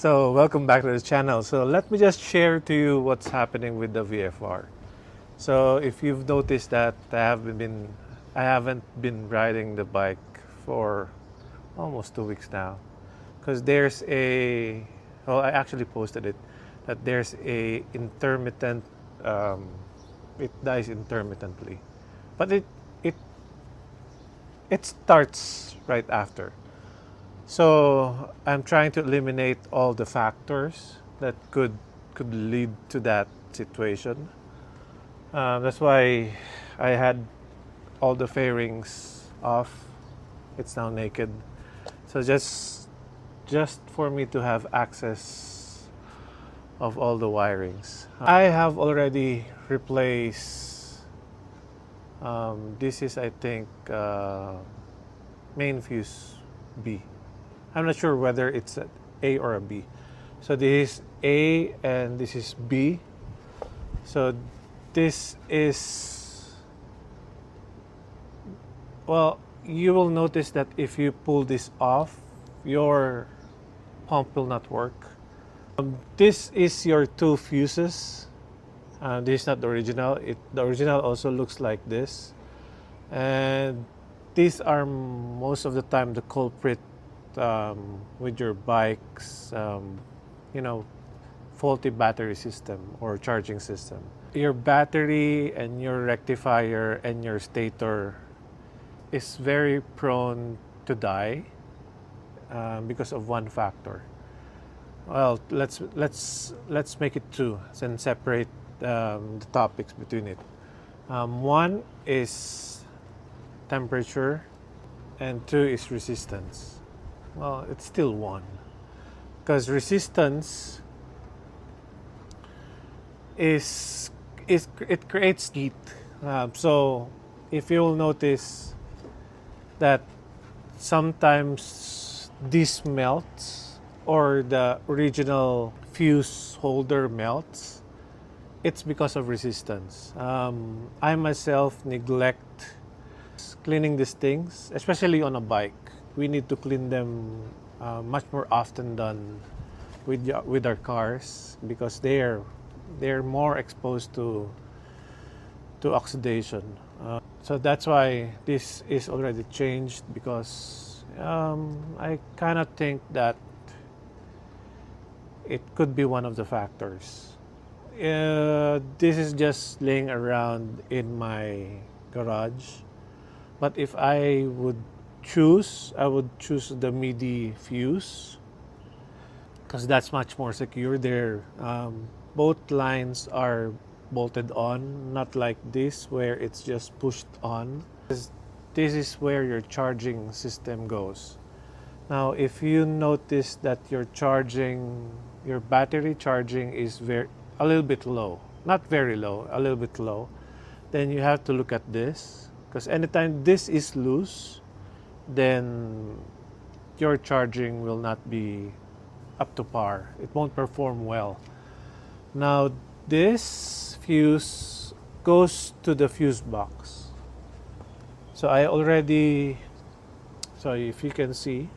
So welcome back to the channel. So let me just share to you what's happening with the VFR. So if you've noticed that I haven't been riding the bike for almost 2 weeks now, because I actually posted it, that there's a intermittent, it dies intermittently, but it it starts right after. So I'm trying to eliminate all the factors that could lead to that situation. That's why I had all the fairings off. It's now naked. So just for me to have access of all the wirings. I have already replaced. This is, I think, main fuse B. I'm not sure whether it's an A or a B. So this is A and this is B. So this is, well, you will notice that if you pull this off, your pump will not work. This is your two fuses. This is not the original. The original also looks like this. And these are most of the time the culprit with your bike's, faulty battery system or charging system. Your battery and your rectifier and your stator is very prone to die because of one factor. Well, let's make it two and separate the topics between it. One is temperature, and two is resistance. Well, it's still one, because resistance it creates heat. So if you will notice that sometimes this melts or the original fuse holder melts, it's because of resistance. I myself neglect cleaning these things, especially on a bike. We need to clean them much more often than with our cars, because they're more exposed to oxidation. So that's why this is already changed, because I kind of think that it could be one of the factors. This is just laying around in my garage, but if I would I would choose the MIDI fuse, because that's much more secure. Both lines are bolted on, not like this where it's just pushed on. This is where your charging system goes. Now, if you notice that your battery charging is a little bit low, not very low, a little bit low, then you have to look at this, because anytime this is loose, then your charging will not be up to par. It won't perform well. Now, this fuse goes to the fuse box. So if you can see,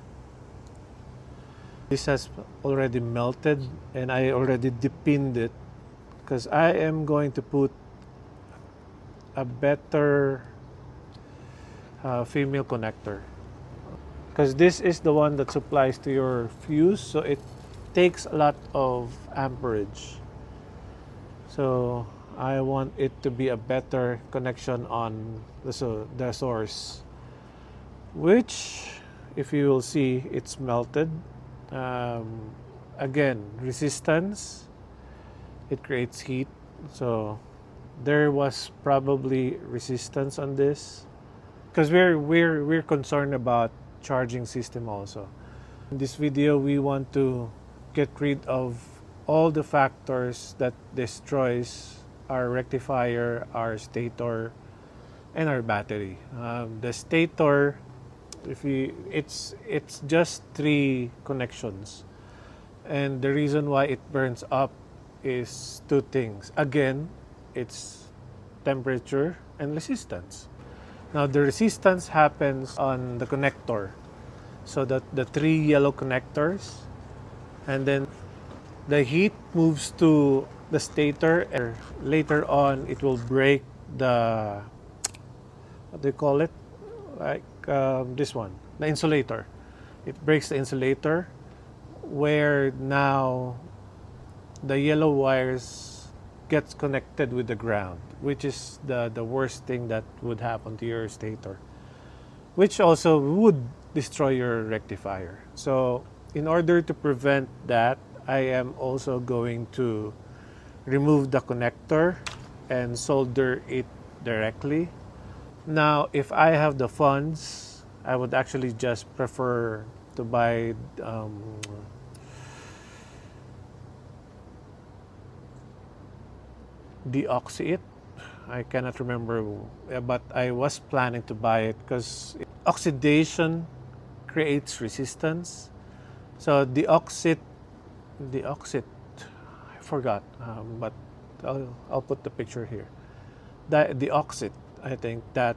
this has already melted, and I already depinned it, because I am going to put a better female connector, because this is the one that supplies to your fuse, so it takes a lot of amperage. So I want it to be a better connection on the source, which, if you will see, it's melted. Again, resistance, it creates heat, so there was probably resistance on this, because we're concerned about charging system also. In this video, we want to get rid of all the factors that destroys our rectifier, our stator, and our battery. The stator, it's just 3 connections, and the reason why it burns up is 2 things. Again, it's temperature and resistance. Now, the resistance happens on the connector, so that the 3 yellow connectors, and then the heat moves to the stator, and later on it will break the, what do you call it, like this one, the insulator. It breaks the insulator, where now the yellow wires gets connected with the ground, which is the worst thing that would happen to your stator, which also would destroy your rectifier. So in order to prevent that, I am also going to remove the connector and solder it directly. Now, if I have the funds, I would actually just prefer to buy deoxy it. I cannot remember, but I was planning to buy it because oxidation creates resistance. So deoxit, I forgot, but I'll put the picture here. The oxid, I think that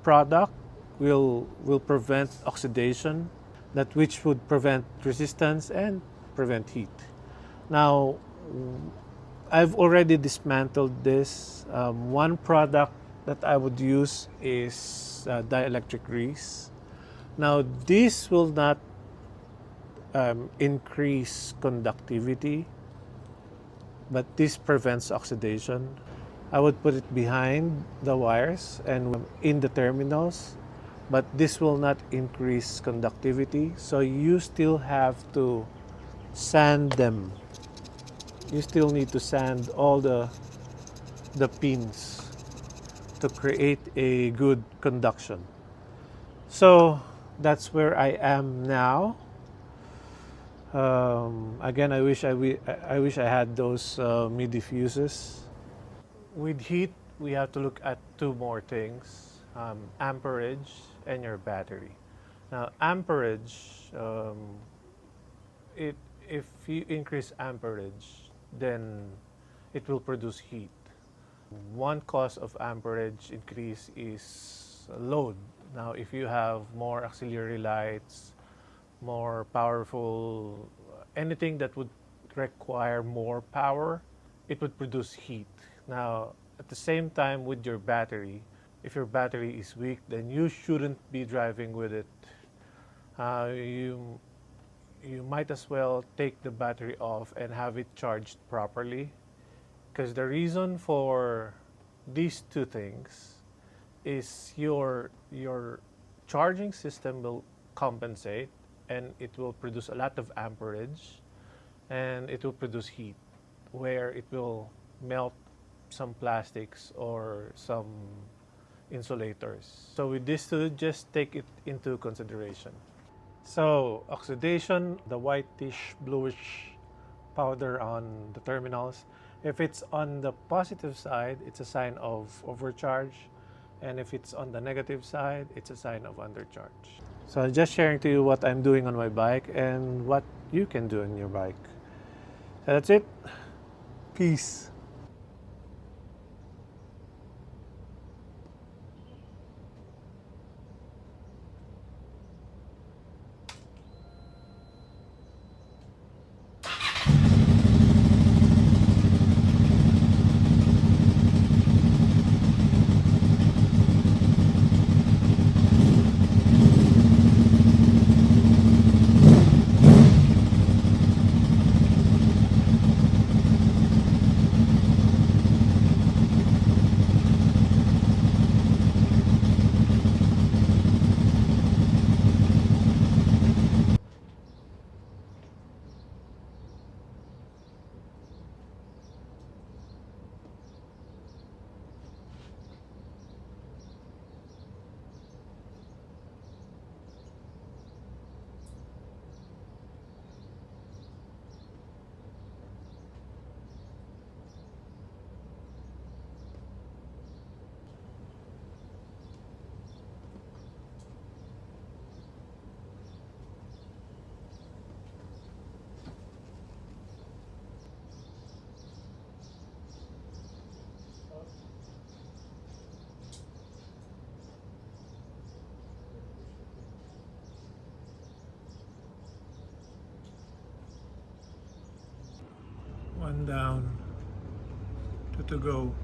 product will prevent oxidation, that which would prevent resistance and prevent heat. Now, I've already dismantled this. One product that I would use is dielectric grease. Now, this will not increase conductivity, but this prevents oxidation. I would put it behind the wires and in the terminals, but this will not increase conductivity. So you still have to sand them. You still need to sand all the pins to create a good conduction. So that's where I am now. Again, I wish I had those MIDI fuses. With heat, we have to look at two more things: amperage and your battery. Now, amperage, if you increase amperage, then it will produce heat. One cause of amperage increase is load. Now, if you have more auxiliary lights, more powerful, anything that would require more power, it would produce heat. Now, at the same time with your battery, if your battery is weak, then you shouldn't be driving with it. You might as well take the battery off and have it charged properly, because the reason for these two things is your charging system will compensate, and it will produce a lot of amperage, and it will produce heat, where it will melt some plastics or some insulators. So with these two, just take it into consideration. So oxidation, the whitish bluish powder on the terminals, if it's on the positive side, it's a sign of overcharge, and if it's on the negative side, it's a sign of undercharge. So I'm just sharing to you what I'm doing on my bike and what you can do on your bike. So that's it. Peace. One down, two to go.